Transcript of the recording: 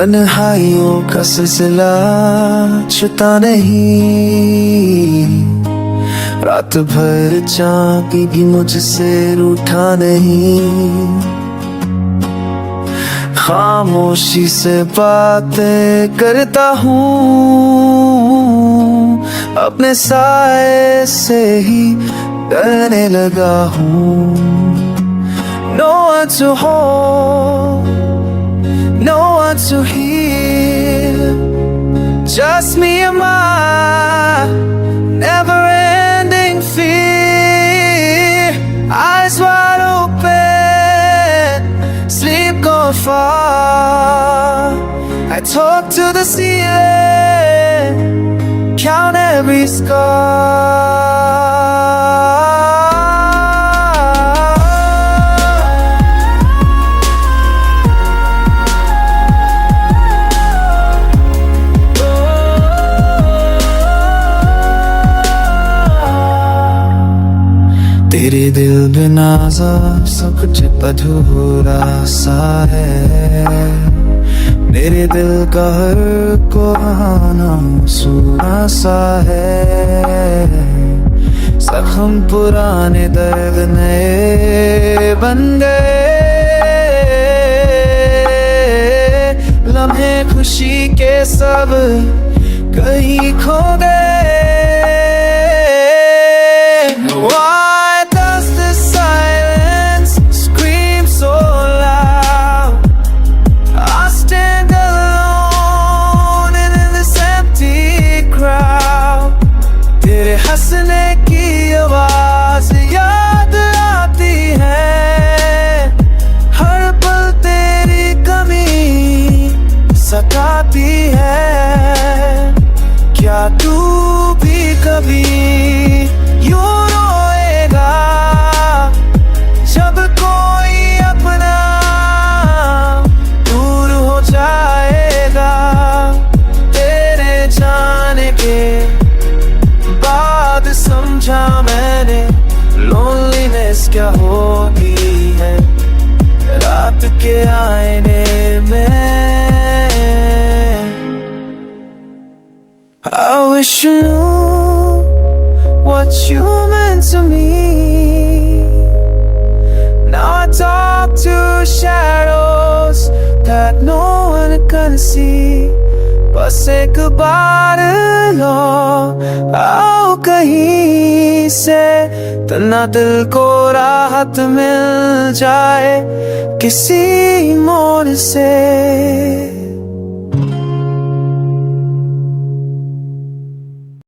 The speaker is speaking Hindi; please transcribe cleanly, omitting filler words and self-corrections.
तन्हाइयों का सिलसिला छूता नहीं, रात भर जागी भी मुझसे रूठा नहीं। खामोशी से बातें करता हूँ, अपने साए से ही डरने लगा हूँ। No one to hold, no one to hear, just me and my never-ending fear. Eyes wide open, sleep gone far. I talk to the ceiling, count every scar. तेरे दिल बिना सब कुछ अधूरा सा है। मेरे दिल का हर कोना सूना सा है। जख्म पुराने दर्द नए बन गए, लम्हे खुशी के सब कहीं खो गए। हंसने की आवाज याद आती है, हर पल तेरी कमी सताती है। क्या तू भी कभी यूं रोएगा जब कोई अपना दूर हो जाएगा? तेरे जाने के समझा मैंने लोनलीनेस क्या होती है रात के आईने में। I wish you knew what you meant to me. Now I talk to shadows that no one can see. बस एक बार लो आओ कहीं से, तना दिल को राहत मिल जाए किसी मोड़ से।